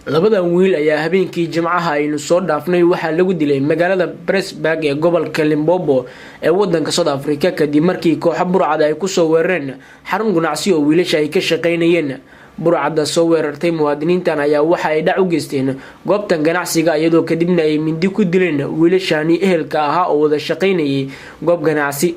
labadan wiil ayaa habeenkii jimcaha aynu soo dhaafnay waxaa lagu dilay magaalada Brisbane ee gobolka Limpopo ee wadanka South Africa kadib markii kooxo burcad ay ku soo weerareen xarun ganacsi oo wiilasha ay ka shaqeynayeen. burcadda soo weerartay muwaadiniintan ayaa waxa ay dhac u geysteen goobtan ganacsiga iyadoo kadibna ay mindi ku dileen wiilashani ehelka ahaa oo wada shaqeynayay goob ganacsi.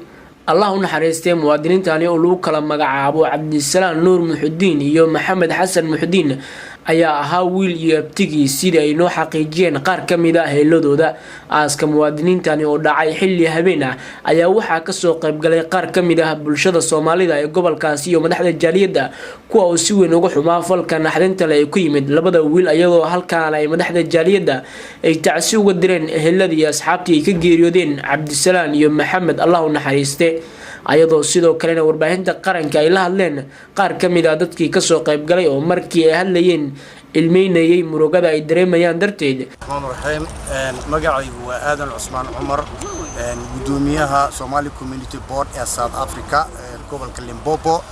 Allah u naxariistay muwaadiniintani oo lagu kala magacaabo Cabdisalaam Nuur Muxudiin iyo Maxamed Xasan Muxudiin ayaa ahaa wiil iyo abtigii sida ay noo xaqiijiyeen qaar ka mid ah heeladooda. aaska muwaadiniintani oo dhacay xilli habeen ah ayaa waxaa ka soo qayb galay qaar ka mid ah bulshada Soomaalida ee gobolkaasi iyo madaxda jaaliyadda kuwa oo si weyn uga xumaa falka naxdinta leh ku yimid labada wiil iyadoo halkaan ay madaxda jaaliyadda ay tacsi uga direen eheladii asxaabtii ay ka geeriyoodeen Cabdisalaam iyo Maxamed. Allah u naxariistay ayadoo sidoo kalena warbaahinta qaranka ay la hadleen qaar ka mid ah dadkii ka soo qayb galay oo markii ay hadlayeen ilmeynayay murugada ay dareemayaan darteed. magacaygu waa Aadan Cusmaan Cumar gudoomiyaha Somali Community Board ee South Africa gobolka Limpopo.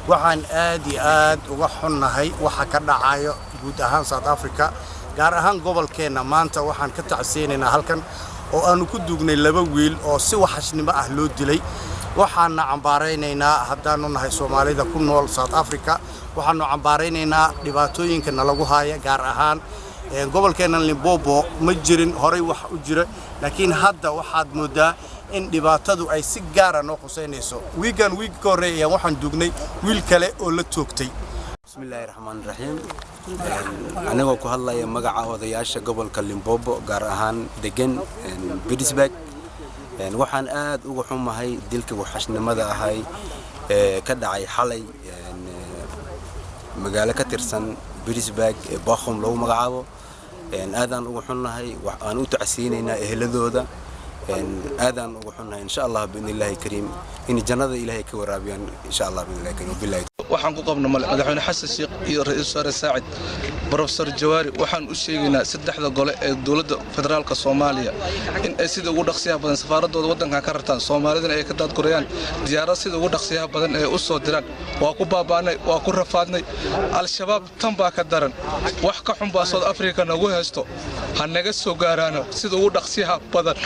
waxaan aad iyo aad uga xunnahay waxa ka dhacayo guud ahaan South Africa gaar ahaan gobolkeena. maanta waxaan ka tacseenaynaa halkan oo aanu ku duugnay laba wiil oo si waxashnimo ah loo dilay. waxaan cambaaraynaynaa haddaanu nahay Soomaalida ku nool South Africa, waxaanu cambaaraynaynaa dhibaatooyinka nalagu haya gaar ahaan gobolkeena Limpopo. ma jirin horay wax u jira, laakiin hadda waxaad moodaa in dhibaatadu ay si gaar ah noo quseynayso. wiig ka horeeyay waxaan duugnay wiil kale oo la toogtay. bismillaahir rahmaanir rahiim. anigoo ku hadlaya magaca odayaasha gobolka Limpopo gaar ahaan degan Brisbane, waxaan aad uga xumahay dilka waxashnimada ahay ka dhacay xalay magaalo ka tirsan Brisbane ee Bochum lagu magacaabo. aadaan uga xunnahay waxaan u tacsiinaynaa eheladooda. aadaan uga xunnahay insha Allah biidhnillaahi kariim in jannada Ilaahay ka waraabiyaan insha Allah biidhnillaahi kariim. billahi waxaan ku qabno madaxweyne Xasan Sheekh iyo ra'iisul wasaare Saacid Professor Jawaari waxaan u sheegaynaa saddexda gole ee dawladda federaalka Soomaaliya in ay sida ugu dhaqsiyaha badan safaaradooda wadanka ka rartaan, Soomaalidana ay ka daad korayaan diyaarad sida ugu dhaqsiyaha badan ee u soo diraan. waa ku baabaanay, waa ku rafaadnay. al-shabaab tan baa ka daran, wax ka xun baa South Africa nagu haysto, ha naga soo gaaraano sida ugu dhaqsiyaha badan.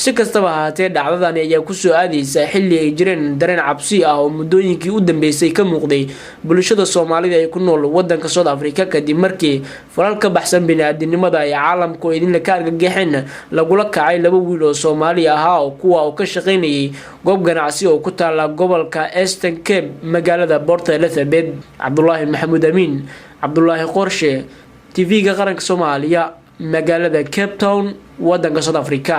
si kastaba ahaatee dhacdadani ayaa ku soo aadaysa xilli ay jireen dareen cabsi ah oo muddooyinkii u dambeysay ka muuqday bulshada Soomaalida ee ku nool wadanka South Africa kadib markii falal ka baxsan bini'aadanimada ay caalamku idin la ka argagaxeen lagula kacay laba wiil oo Soomaali ah oo kuwa ka shaqeynayay goob ganacsi oo ku taala gobolka Eastern Cape magaalada Port Elizabeth. Cabdullaahi Maxamuud Amiin, Cabdullaahi Qorshe, TV-ga qaranka Soomaaliya, magaalada Cape Town, wadanka South Africa.